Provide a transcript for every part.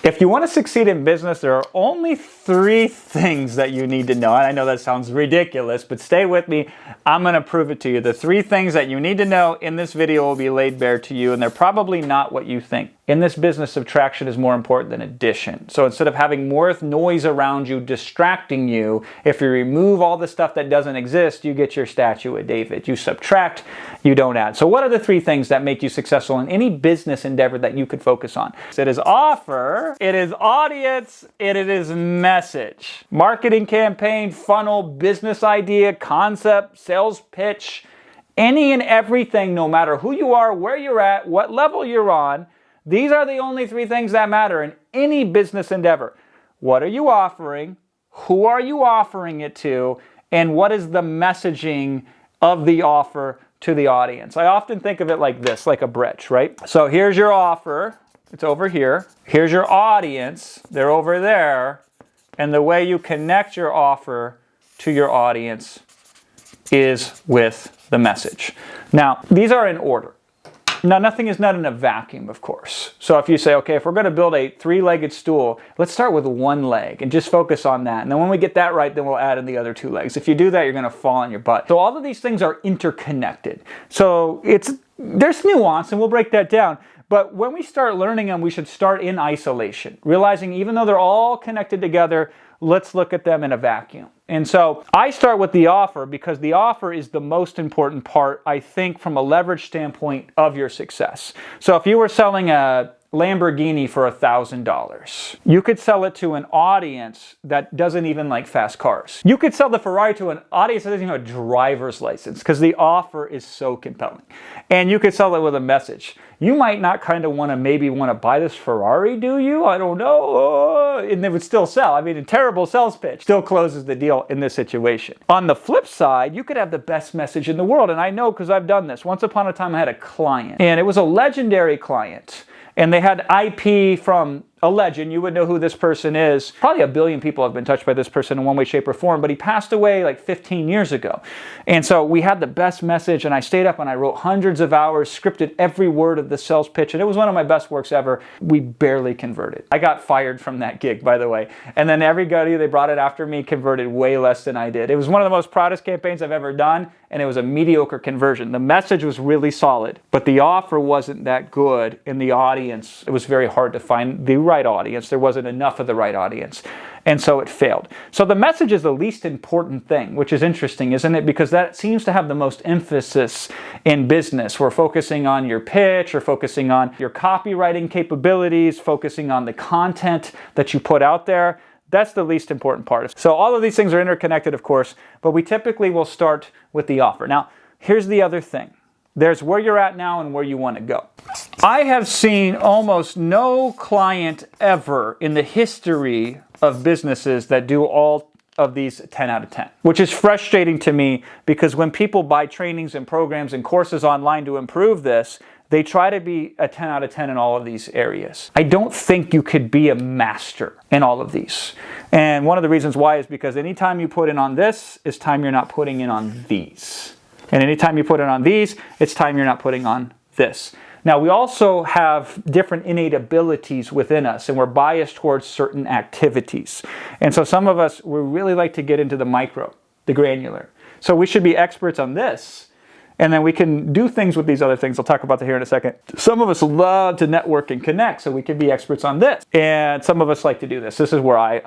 If you want to succeed in business, there are only 3 things that you need to know. And I know that sounds ridiculous, but stay with me. I'm going to prove it to you. The 3 things that you need to know in this video will be laid bare to you, and they're probably not what you think. In this business, subtraction is more important than addition. So instead of having more noise around you distracting you, if you remove all the stuff that doesn't exist, you get your statue of David. You subtract, you don't add. So what are the 3 things that make you successful in any business endeavor that you could focus on? It is offer, it is audience, and it is message. Marketing campaign, funnel, business idea, concept, sales pitch, any and everything, no matter who you are, where you're at, what level you're on, these are the only 3 things that matter in any business endeavor. What are you offering? Who are you offering it to? And what is the messaging of the offer to the audience? I often think of it like this, like a bridge, right? So here's your offer. It's over here. Here's your audience. They're over there. And the way you connect your offer to your audience is with the message. Now, these are in order. Now, nothing is not in a vacuum, of course. So if you say, okay, if we're going to build a 3-legged stool, let's start with 1 leg and just focus on that. And then when we get that right, then we'll add in the other 2 legs. If you do that, you're going to fall on your butt. So all of these things are interconnected. So there's nuance, and we'll break that down. But when we start learning them, we should start in isolation, realizing even though they're all connected together, let's look at them in a vacuum. And so I start with the offer because the offer is the most important part, I think, from a leverage standpoint of your success. So if you were selling a Lamborghini for $1,000, you could sell it to an audience that doesn't even like fast cars. You could sell the Ferrari to an audience that doesn't even have a driver's license because the offer is so compelling. And you could sell it with a message. You might not kind of maybe want to buy this Ferrari, do you? I don't know. And they would still sell. I mean, a terrible sales pitch still closes the deal in this situation. On the flip side, you could have the best message in the world. And I know because I've done this. Once upon a time, I had a client, and it was a legendary client. And they had IP from a legend. You would know who this person is. Probably 1 billion people have been touched by this person in one way, shape, or form, but he passed away like 15 years ago. And so we had the best message, and I stayed up and I wrote hundreds of hours, scripted every word of the sales pitch, and it was one of my best works ever. We barely converted. I got fired from that gig, by the way. And then everybody, they brought it after me, converted way less than I did. It was one of the most proudest campaigns I've ever done, and it was a mediocre conversion. The message was really solid, but the offer wasn't that good in the audience. It was very hard to find the right audience. There wasn't enough of the right audience. And so it failed. So the message is the least important thing, which is interesting, isn't it? Because that seems to have the most emphasis in business. We're focusing on your pitch, or focusing on your copywriting capabilities, focusing on the content that you put out there. That's the least important part. So all of these things are interconnected, of course, but we typically will start with the offer. Now, here's the other thing. There's where you're at now and where you want to go. I have seen almost no client ever in the history of businesses that do all of these 10 out of 10, which is frustrating to me because when people buy trainings and programs and courses online to improve this, they try to be a 10 out of 10 in all of these areas. I don't think you could be a master in all of these. And one of the reasons why is because anytime you put in on this is time you're not putting in on these. And anytime you put it on these, it's time you're not putting on this. Now, we also have different innate abilities within us, and we're biased towards certain activities. And so some of us, we really like to get into the micro, the granular. So we should be experts on this. And then we can do things with these other things. I'll talk about that here in a second. Some of us love to network and connect, so we can be experts on this. And some of us like to do this. This is where I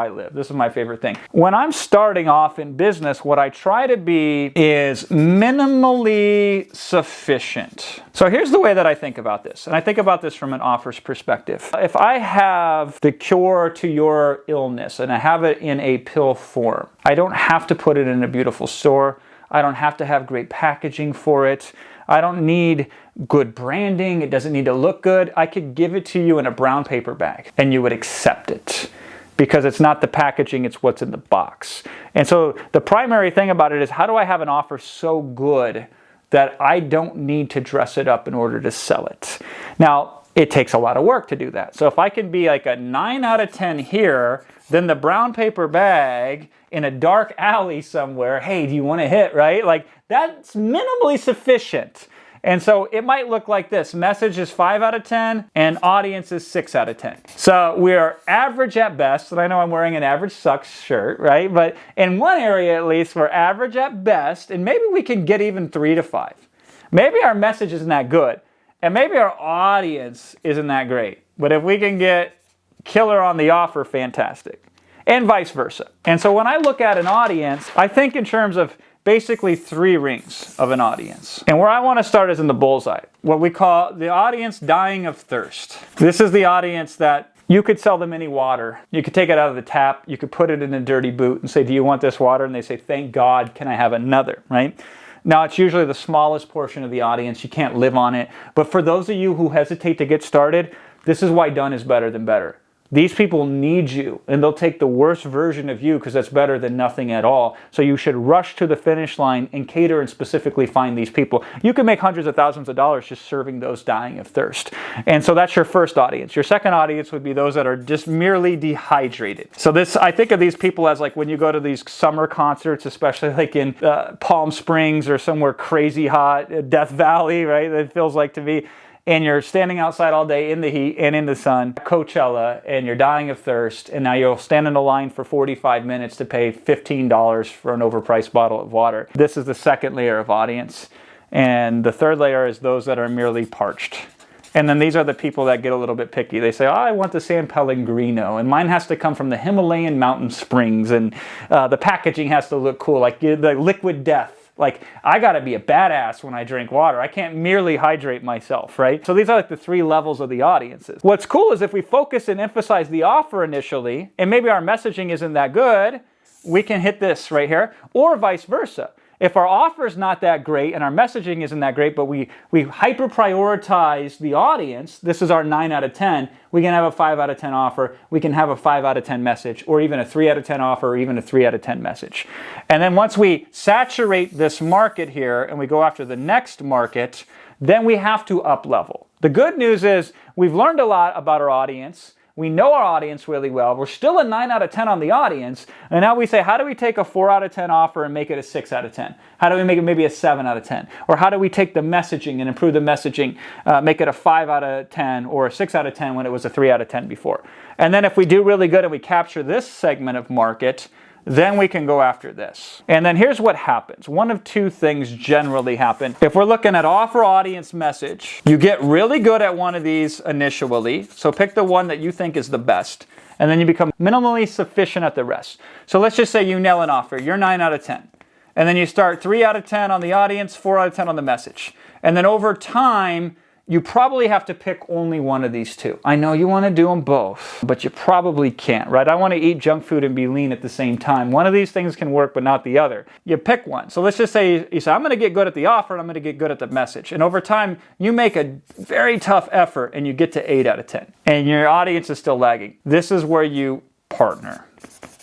live. This is my favorite thing. When I'm starting off in business, what I try to be is minimally sufficient. So here's the way that I think about this. And I think about this from an offer's perspective. If I have the cure to your illness and I have it in a pill form, I don't have to put it in a beautiful store. I don't have to have great packaging for it. I don't need good branding. It doesn't need to look good. I could give it to you in a brown paper bag and you would accept it because it's not the packaging, it's what's in the box. And so the primary thing about it is, how do I have an offer so good that I don't need to dress it up in order to sell it? Now, it takes a lot of work to do that. So if I can be like a 9 out of 10 here, then the brown paper bag in a dark alley somewhere, hey, do you want to hit, right? Like, that's minimally sufficient. And so it might look like this. Message is 5 out of 10 and audience is 6 out of 10. So we are average at best, and I know I'm wearing an average sucks shirt, right? But in one area at least, we're average at best, and maybe we can get even 3 to 5. Maybe our message isn't that good, and maybe our audience isn't that great. But if we can get killer on the offer, fantastic. And vice versa. And so when I look at an audience, I think in terms of basically 3 rings of an audience. And where I want to start is in the bullseye, what we call the audience dying of thirst. This is the audience that you could sell them any water. You could take it out of the tap, you could put it in a dirty boot and say, do you want this water? And they say, thank God, can I have another, right? Now, it's usually the smallest portion of the audience. You can't live on it. But for those of you who hesitate to get started, this is why done is better than better. These people need you, and they'll take the worst version of you because that's better than nothing at all. So you should rush to the finish line and cater and specifically find these people. You can make hundreds of thousands of dollars just serving those dying of thirst. And so that's your first audience. Your second audience would be those that are just merely dehydrated. So this, I think of these people as like when you go to these summer concerts, especially like in Palm Springs or somewhere crazy hot, Death Valley, right? It feels like to me. And you're standing outside all day in the heat and in the sun, Coachella, and you're dying of thirst, and now you'll stand in a line for 45 minutes to pay $15 for an overpriced bottle of water. This is the second layer of audience. And the third layer is those that are merely parched. And then these are the people that get a little bit picky. They say, oh, I want the San Pellegrino, and mine has to come from the Himalayan mountain springs, and the packaging has to look cool, like the liquid death. Like, I gotta be a badass when I drink water. I can't merely hydrate myself, right? So these are like the 3 levels of the audiences. What's cool is if we focus and emphasize the offer initially, and maybe our messaging isn't that good, we can hit this right here, or vice versa. If our offer is not that great and our messaging isn't that great, but we hyper prioritize the audience, this is our 9 out of 10, we can have a 5 out of 10 offer, we can have a 5 out of 10 message, or even a 3 out of 10 offer, or even a 3 out of 10 message. And then once we saturate this market here and we go after the next market, then we have to up level. The good news is we've learned a lot about our audience. We know our audience really well. We're still a 9 out of 10 on the audience. And now we say, how do we take a 4 out of 10 offer and make it a 6 out of 10? How do we make it maybe a 7 out of 10? Or how do we take the messaging and improve the messaging, make it a 5 out of 10 or a 6 out of 10 when it was a 3 out of 10 before? And then if we do really good and we capture this segment of market, then we can go after this. And then here's what happens. One of 2 things generally happen. If we're looking at offer, audience, message, you get really good at one of these initially. So pick the one that you think is the best. And then you become minimally sufficient at the rest. So let's just say you nail an offer. You're 9 out of 10. And then you start 3 out of 10 on the audience, 4 out of 10 on the message. And then over time, you probably have to pick only one of these 2. I know you want to do them both, but you probably can't, right? I want to eat junk food and be lean at the same time. One of these things can work, but not the other. You pick one. So let's just say you say, I'm going to get good at the offer and I'm going to get good at the message. And over time, you make a very tough effort and you get to 8 out of 10. And your audience is still lagging. This is where you partner.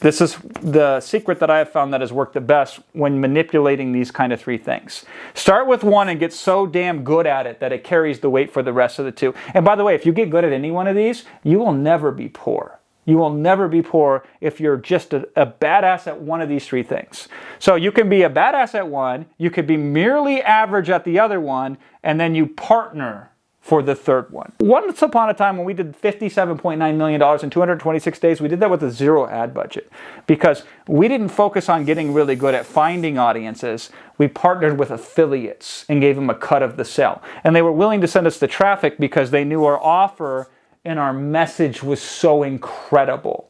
This is the secret that I have found that has worked the best when manipulating these kind of 3 things. Start with one and get so damn good at it that it carries the weight for the rest of the 2. And by the way, if you get good at any one of these, you will never be poor. You will never be poor if you're just a badass at one of these 3 things. So you can be a badass at one, you could be merely average at the other one, and then you partner for the third one. Once upon a time when we did $57.9 million in 226 days, we did that with a 0 ad budget because we didn't focus on getting really good at finding audiences. We partnered with affiliates and gave them a cut of the sale. And they were willing to send us the traffic because they knew our offer and our message was so incredible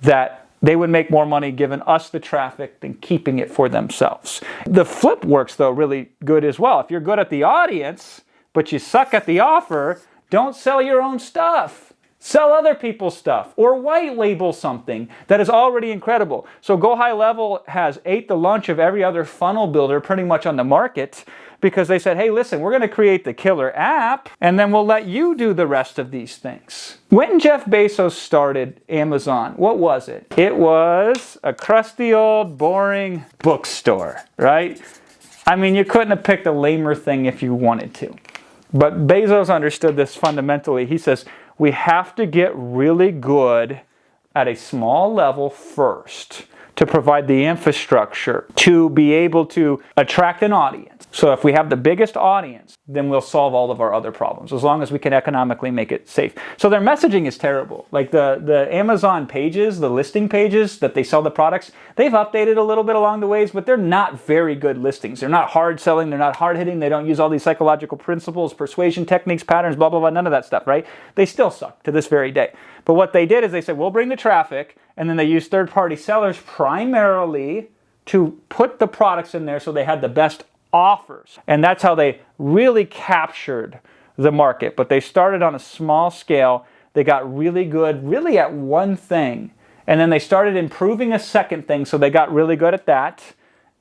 that they would make more money giving us the traffic than keeping it for themselves. The flip works though really good as well. If you're good at the audience, but you suck at the offer, don't sell your own stuff. Sell other people's stuff or white label something that is already incredible. So Go High Level has ate the lunch of every other funnel builder pretty much on the market because they said, hey, listen, we're going to create the killer app and then we'll let you do the rest of these things. When Jeff Bezos started Amazon, what was it? It was a crusty old boring bookstore, right? I mean, you couldn't have picked a lamer thing if you wanted to. But Bezos understood this fundamentally. He says, we have to get really good at a small level first to provide the infrastructure to be able to attract an audience. So if we have the biggest audience, then we'll solve all of our other problems, as long as we can economically make it safe. So their messaging is terrible. Like the Amazon pages, the listing pages that they sell the products, they've updated a little bit along the ways, but they're not very good listings. They're not hard selling, they're not hard hitting, they don't use all these psychological principles, persuasion techniques, patterns, blah, blah, blah, none of that stuff, right? They still suck to this very day. But what they did is they said, we'll bring the traffic, and then they used third-party sellers primarily to put the products in there so they had the best offers. And that's how they really captured the market. But they started on a small scale. They got really good, really at one thing. And then they started improving a second thing, so they got really good at that.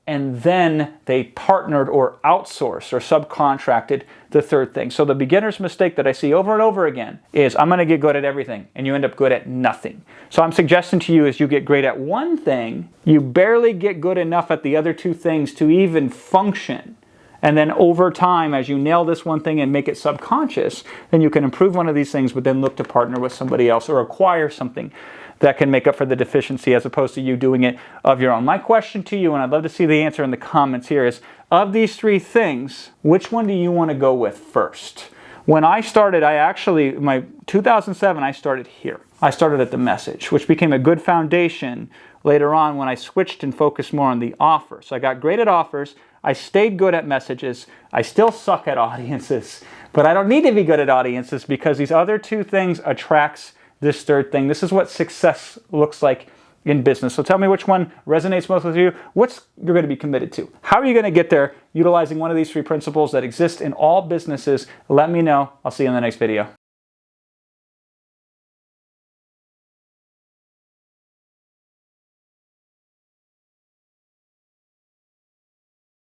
And then they partnered or outsourced or subcontracted the third thing. So the beginner's mistake that I see over and over again is I'm going to get good at everything, and you end up good at nothing. So I'm suggesting to you is you get great at one thing, you barely get good enough at the other two things to even function. And then over time, as you nail this one thing and make it subconscious, then you can improve one of these things, but then look to partner with somebody else or acquire something that can make up for the deficiency as opposed to you doing it of your own. My question to you, and I'd love to see the answer in the comments here, is of these three things, which one do you want to go with first? When I started, my 2007, I started here. I started at the message, which became a good foundation later on when I switched and focused more on the offer. So I got great at offers. I stayed good at messages. I still suck at audiences, but I don't need to be good at audiences because these other two things attracts this third thing. This is what success looks like in business. So tell me which one resonates most with you. What's you're going to be committed to? How are you going to get there utilizing one of these three principles that exist in all businesses? Let me know. I'll see you in the next video.